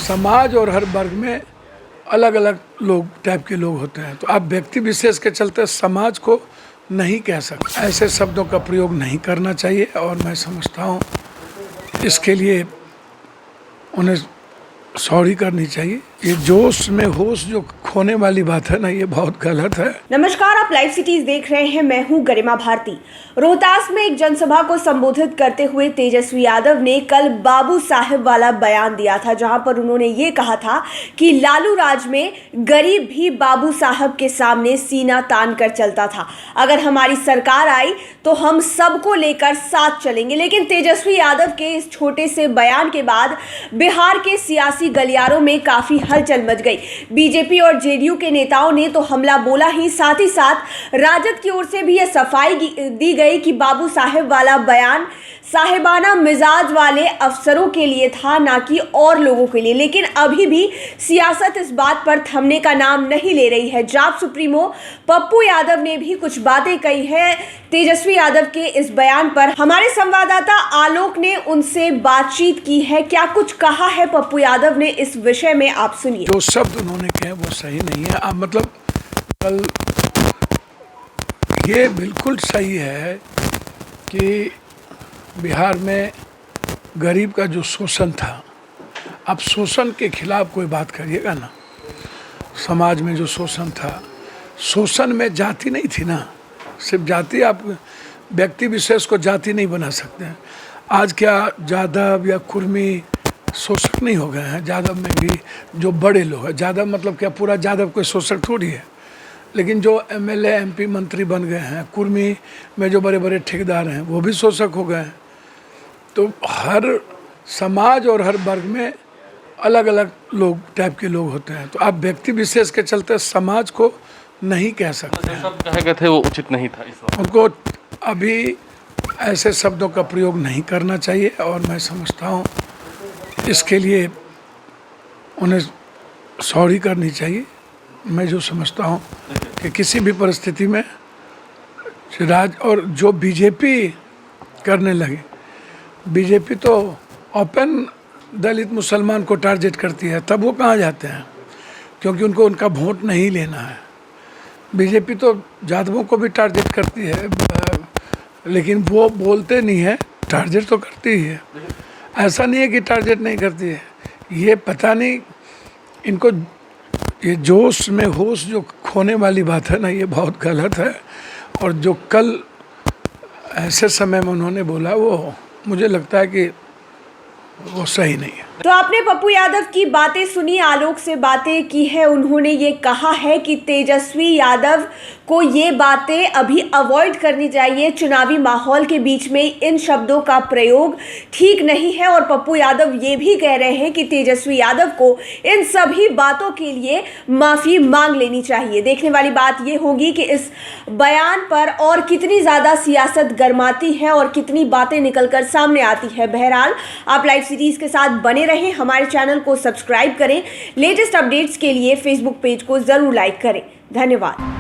समाज और हर वर्ग में अलग अलग लोग टाइप के लोग होते हैं, तो आप व्यक्ति विशेष के चलते समाज को नहीं कह सकते। ऐसे शब्दों का प्रयोग नहीं करना चाहिए और मैं समझता हूँ इसके लिए उन्हें सॉरी करनी चाहिए। ये जोश में होश जो खोने वाली बात है ना, ये बहुत गलत है। नमस्कार, आप लाइव सिटीज देख रहे हैं। मैं हूं गरिमा भारती। रोहतास में एक जनसभा को संबोधित करते हुए तेजस्वी यादव ने कल बाबू साहेब वाला बयान दिया था, जहां पर उन्होंने ये कहा था कि लालू राज में गरीब भी बाबू साहब के सामने सीना तान कर चलता था। अगर हमारी सरकार आई तो हम सबको लेकर साथ चलेंगे। लेकिन तेजस्वी यादव के इस छोटे से बयान के बाद बिहार के सियासी गलियारों में काफी हलचल मच गई। बीजेपी और जेडीयू के नेताओं ने तो हमला बोला ही साथ राजद की ओर से भी यह सफाई दी गई कि बाबू साहेब वाला बयान साहेबाना मिजाज वाले अफसरों के लिए था, ना कि और लोगों के लिए। लेकिन अभी भी सियासत इस बात पर थमने का नाम नहीं ले रही है। जाप सुप्रीमो पप्पू यादव ने भी कुछ बातें कही है तेजस्वी यादव के इस बयान पर। हमारे संवाददाता आलोक ने उनसे बातचीत की है। क्या कुछ कहा है पप्पू यादव ने इस विषय में, आप सुनिए। जो शब्द उन्होंने कहे वो सही नहीं है। आप मतलब कल ये बिल्कुल सही है कि बिहार में गरीब का जो शोषण था, आप शोषण के खिलाफ कोई बात करिएगा ना। समाज में जो शोषण था, शोषण में जाति नहीं थी ना, सिर्फ जाति, आप व्यक्ति विशेष को जाति नहीं बना सकते हैं। आज क्या यादव या कुर्मी शोषक नहीं हो गए हैं? यादव में भी जो बड़े लोग हैं, यादव मतलब क्या पूरा यादव कोई शोषक थोड़ी है, लेकिन जो एमएलए एमपी मंत्री बन गए हैं, कुर्मी में जो बड़े बड़े ठेकेदार हैं वो भी शोषक हो गए हैं। तो हर समाज और हर वर्ग में अलग अलग लोग टाइप के लोग होते हैं, तो आप व्यक्ति विशेष के चलते समाज को नहीं कह सकते हैं। सब कहे गए थे वो उचित नहीं था, इस वक्त उनको अभी ऐसे शब्दों का प्रयोग नहीं करना चाहिए और मैं समझता हूँ इसके लिए उन्हें सॉरी करनी चाहिए। मैं जो समझता हूँ कि किसी भी परिस्थिति में और जो बीजेपी करने लगे, बीजेपी तो ओपन दलित मुसलमान को टारगेट करती है, तब वो कहाँ जाते हैं? क्योंकि उनको उनका वोट नहीं लेना है। बीजेपी तो यादवों को भी टारगेट करती है, लेकिन वो बोलते नहीं है, टारगेट तो करती ही है। ऐसा नहीं है कि टारगेट नहीं करती है। ये पता नहीं इनको, ये जोश में होश जो खोने वाली बात है ना, ये बहुत गलत है। और जो कल ऐसे समय में उन्होंने बोला, वो मुझे लगता है कि वो सही नहीं है। तो आपने पप्पू यादव की बातें सुनी, आलोक से बातें की है। उन्होंने ये कहा है कि तेजस्वी यादव को ये बातें अभी अवॉइड करनी चाहिए। चुनावी माहौल के बीच में इन शब्दों का प्रयोग ठीक नहीं है। और पप्पू यादव ये भी कह रहे हैं कि तेजस्वी यादव को इन सभी बातों के लिए माफ़ी मांग लेनी चाहिए। देखने वाली बात ये होगी कि इस बयान पर और कितनी ज़्यादा सियासत गरमाती है और कितनी बातें निकलकर सामने आती है। बहरहाल आप लाइव सीरीज के साथ बने रहें, हमारे चैनल को सब्सक्राइब करें। लेटेस्ट अपडेट्स के लिए फेसबुक पेज को जरूर लाइक करें। धन्यवाद।